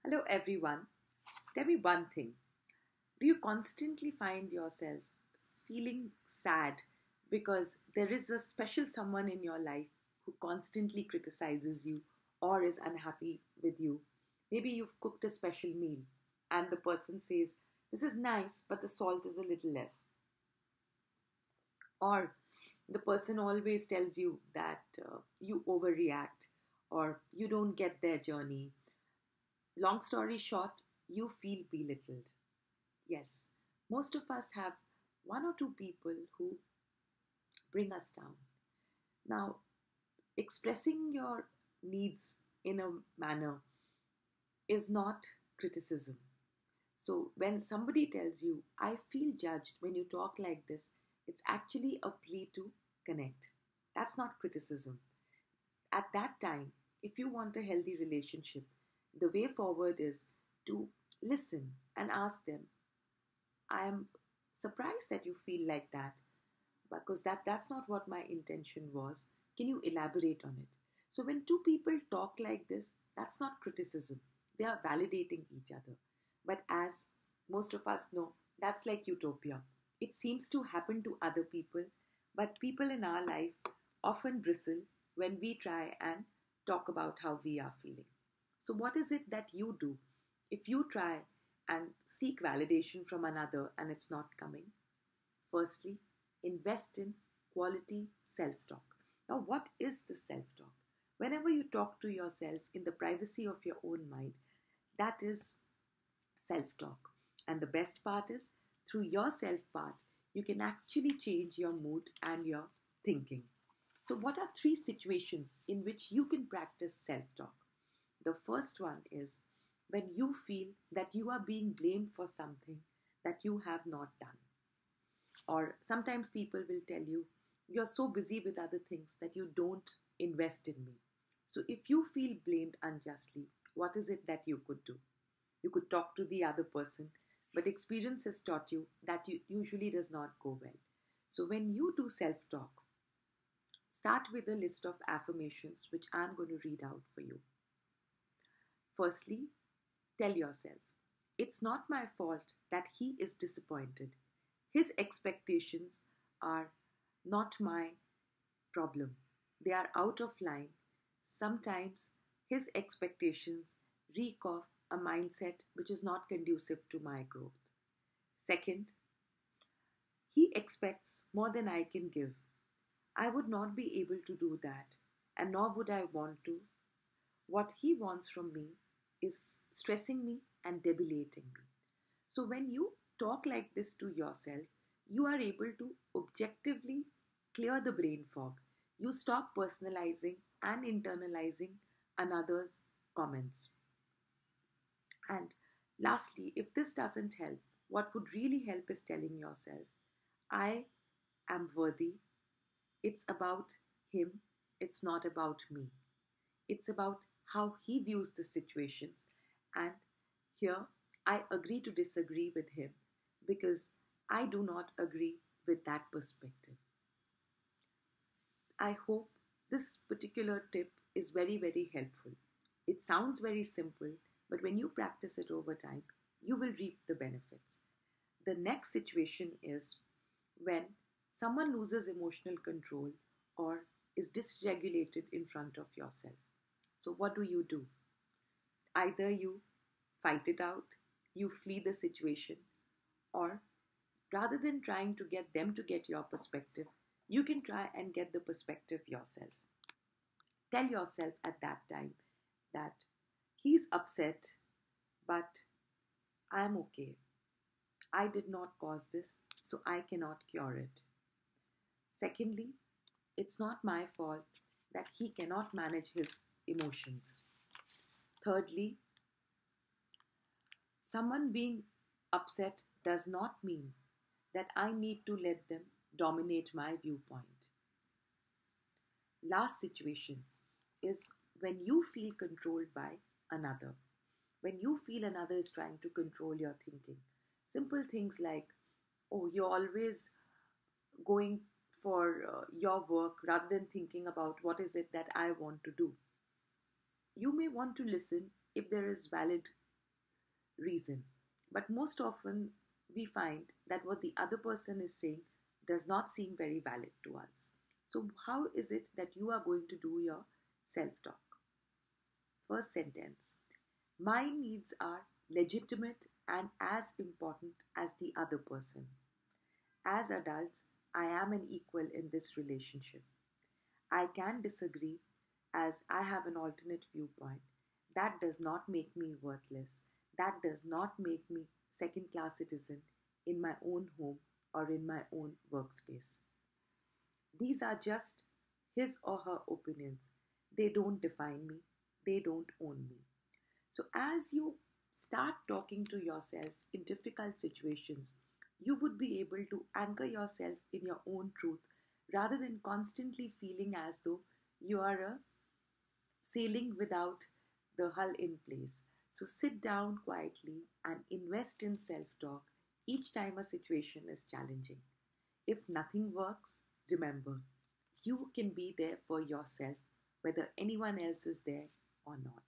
Hello, everyone. Tell me one thing. Do you constantly find yourself feeling sad because there is a special someone in your life who constantly criticizes you or is unhappy with you? Maybe you've cooked a special meal and the person says, "This is nice, but the salt is a little less." Or the person always tells you that you overreact or you don't get their journey. Long story short, you feel belittled. Yes, most of us have one or two people who bring us down. Now, expressing your needs in a manner is not criticism. So, when somebody tells you, "I feel judged when you talk like this," it's actually a plea to connect. That's not criticism. At that time, if you want a healthy relationship, the way forward is to listen and ask them, "I am surprised that you feel like that because that's not what my intention was. Can you elaborate on it?" So when two people talk like this, that's not criticism. They are validating each other. But as most of us know, that's like utopia. It seems to happen to other people, but people in our life often bristle when we try and talk about how we are feeling. So, what is it that you do if you try and seek validation from another and it's not coming? Firstly, invest in quality self talk. Now, what is the self talk? Whenever you talk to yourself in the privacy of your own mind, that is self talk. And the best part is, through your self part, you can actually change your mood and your thinking. So, what are three situations in which you can practice self talk? The first one is when you feel that you are being blamed for something that you have not done. Or sometimes people will tell you, "You're so busy with other things that you don't invest in me." So if you feel blamed unjustly, what is it that you could do? You could talk to the other person, but experience has taught you that you usually does not go well. So when you do self talk, start with a list of affirmations which I'm going to read out for you. Firstly, tell yourself, "It's not my fault that he is disappointed. His expectations are not my problem. They are out of line. Sometimes his expectations reek of a mindset which is not conducive to my growth." Second, "He expects more than I can give. I would not be able to do that, and nor would I want to. What he wants from me is stressing me and debilitating me." So, when you talk like this to yourself, you are able to objectively clear the brain fog. You stop personalizing and internalizing another's comments. And lastly, if this doesn't help, what would really help is telling yourself, "I am worthy. It's about him, it's not about me. It's about how he views the situations. And here, I agree to disagree with him because I do not agree with that perspective." I hope this particular tip is very, very helpful. It sounds very simple, but when you practice it over time, you will reap the benefits. The next situation is when someone loses emotional control or is dysregulated in front of yourself. So, what do? Either you fight it out, you flee the situation, or rather than trying to get them to get your perspective, you can try and get the perspective yourself. Tell yourself at that time that he's upset, but I'm okay. I did not cause this, so I cannot cure it. Secondly, it's not my fault that he cannot manage his emotions. Thirdly, someone being upset does not mean that I need to let them dominate my viewpoint. Last situation is when you feel controlled by another. When you feel another is trying to control your thinking. Simple things like, "Oh, you're always going for your work rather than thinking about what is it that I want to do." You may want to listen if there is valid reason. But most often, we find that what the other person is saying does not seem very valid to us. So, how is it that you are going to do your self talk? First sentence: my needs are legitimate and as important as the other person. As adults, I am an equal in this relationship. I can disagree as I have an alternate viewpoint. That does not make me worthless. That does not make me second class citizen in my own home or in my own workspace. These are just his or her opinions. They don't define me. They don't own me. So as you start talking to yourself in difficult situations, you would be able to anchor yourself in your own truth rather than constantly feeling as though you are a sailing without the hull in place. So sit down quietly and invest in self talk each time a situation is challenging. If nothing works, remember, you can be there for yourself whether anyone else is there or not.